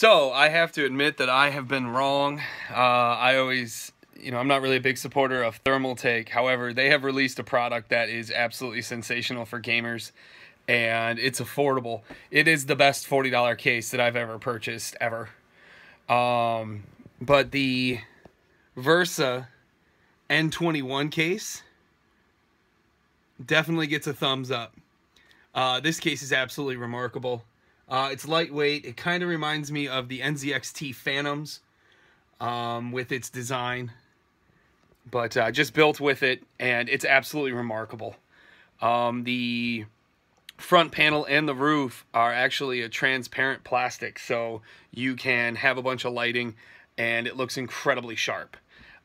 So I have to admit that I have been wrong. I always, I'm not really a big supporter of Thermaltake. However, they have released a product that is absolutely sensational for gamers, and it's affordable. It is the best $40 case that I've ever purchased, ever. But the Versa N21 case definitely gets a thumbs up. This case is absolutely remarkable. It's lightweight. It kind of reminds me of the NZXT Phantoms with its design, but just built with it, and it's absolutely remarkable. The front panel and the roof are actually a transparent plastic, so you can have a bunch of lighting, and it looks incredibly sharp.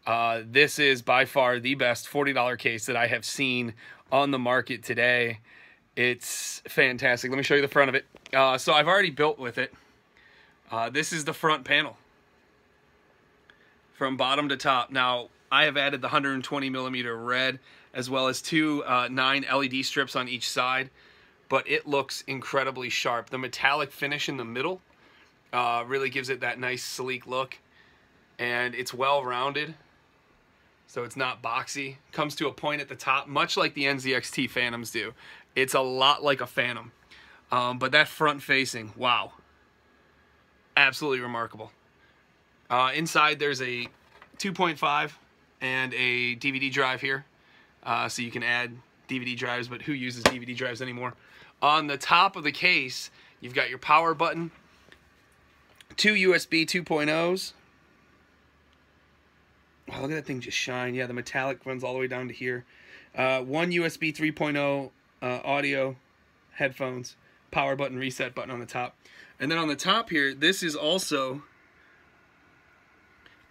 This is by far the best $40 case that I have seen on the market today. It's fantastic. Let me show you the front of it. So I've already built with it. This is the front panel from bottom to top. Now, I have added the 120mm red as well as two 9 LED strips on each side, but it looks incredibly sharp. The metallic finish in the middle really gives it that nice sleek look, and it's well rounded, so it's not boxy. Comes to a point at the top, much like the NZXT Phantoms do. It's a lot like a Phantom. But that front facing, wow. Absolutely remarkable. Inside there's a 2.5 and a DVD drive here. So you can add DVD drives, but who uses DVD drives anymore? On the top of the case, you've got your power button, 2 USB 2.0s. Wow, look at that thing just shine. Yeah, the metallic runs all the way down to here. 1 USB 3.0 audio, headphones, power button, reset button on the top. And then on the top here, this is also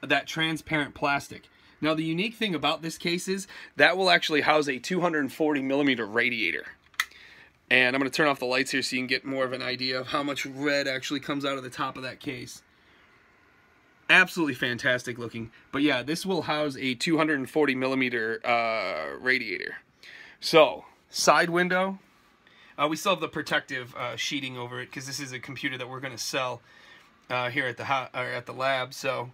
that transparent plastic. Now, the unique thing about this case is that will actually house a 240mm radiator. And I'm going to turn off the lights here so you can get more of an idea of how much red actually comes out of the top of that case. Absolutely fantastic looking. But yeah, this will house a 240mm radiator. So, side window. We still have the protective sheeting over it because this is a computer that we're going to sell here at the lab. So,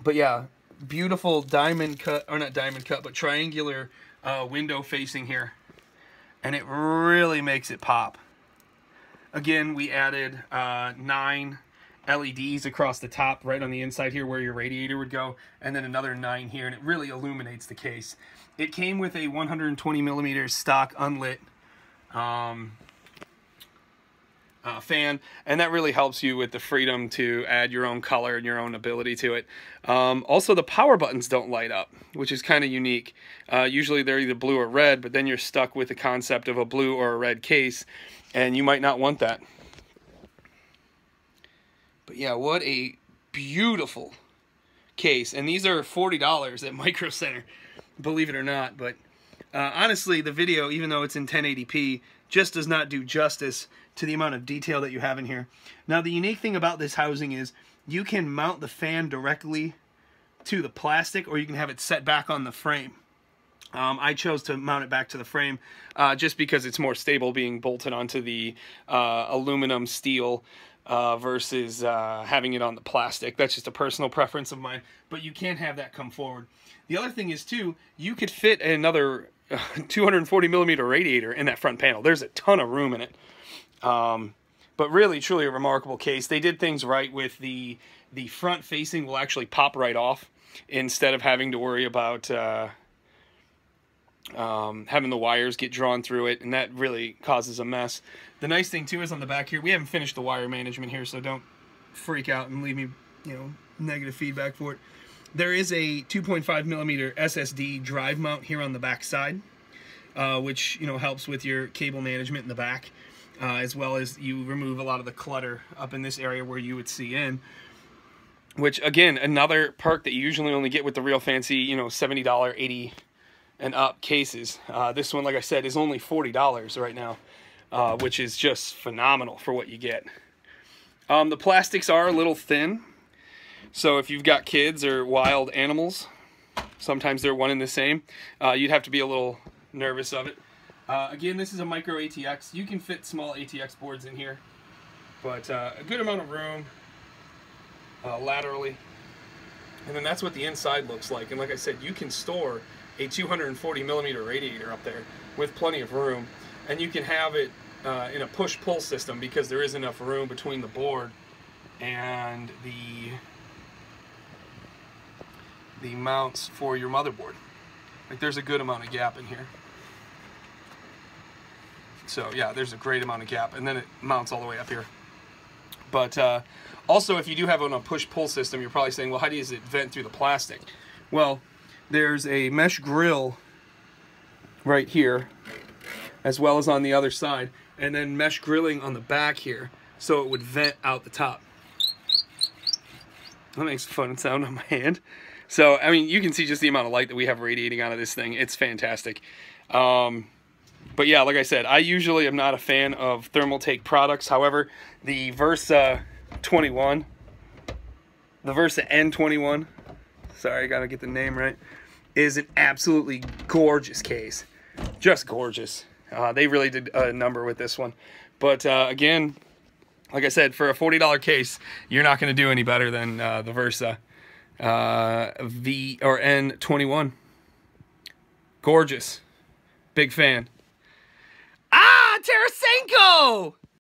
but yeah, beautiful diamond cut, or not diamond cut, but triangular window facing here, and it really makes it pop. Again, we added 9 LEDs across the top, right on the inside here where your radiator would go, and then another 9 here, and it really illuminates the case. It came with a 120mm stock unlit fan, and that really helps you with the freedom to add your own color and your own ability to it. Also, the power buttons don't light up, which is kind of unique. Usually they're either blue or red, but then you're stuck with the concept of a blue or a red case, and you might not want that. But yeah, what a beautiful case. And these are $40 at Micro Center, believe it or not. But honestly, the video, even though it's in 1080p, just does not do justice to the amount of detail that you have in here. Now, the unique thing about this housing is you can mount the fan directly to the plastic, or you can have it set back on the frame. I chose to mount it back to the frame just because it's more stable being bolted onto the aluminum steel versus having it on the plastic. That's just a personal preference of mine, but you can have that come forward. The other thing is, too, you could fit another 240mm radiator in that front panel. There's a ton of room in it. But really, truly a remarkable case. They did things right with the front facing will actually pop right off instead of having to worry about having the wires get drawn through it, and that really causes a mess. The nice thing too is on the back here, we haven't finished the wire management here, so don't freak out and leave me, negative feedback for it. There is a 2.5mm SSD drive mount here on the back side, which helps with your cable management in the back, as well as you remove a lot of the clutter up in this area where you would see in. Which again, another perk that you usually only get with the real fancy, $70, $80 and up cases. This one, like I said, is only $40 right now, which is just phenomenal for what you get. The plastics are a little thin, so if you've got kids or wild animals, sometimes they're one and the same, you'd have to be a little nervous of it. Again, this is a micro ATX. You can fit small ATX boards in here, but a good amount of room. laterally. And then that's what the inside looks like. And like I said, you can store a 240 millimeter radiator up there with plenty of room. And you can have it in a push-pull system because there is enough room between the board and the mounts for your motherboard. Like, there's a good amount of gap in here. So yeah, there's a great amount of gap, and then it mounts all the way up here. But also, if you do have it on a push-pull system, you're probably saying, well, how does it vent through the plastic? Well, there's a mesh grill right here, as well as on the other side, and then mesh grilling on the back here, so it would vent out the top. That makes a fun sound on my hand. So, I mean, you can see just the amount of light that we have radiating out of this thing. It's fantastic. But yeah, like I said, I usually am not a fan of Thermaltake products. However, the Versa 21, the Versa N21, sorry, I gotta get the name right, is an absolutely gorgeous case. Just gorgeous. They really did a number with this one. But again, like I said, for a $40 case, you're not going to do any better than the Versa N21. Gorgeous. Big fan. Ah, Tarasenko!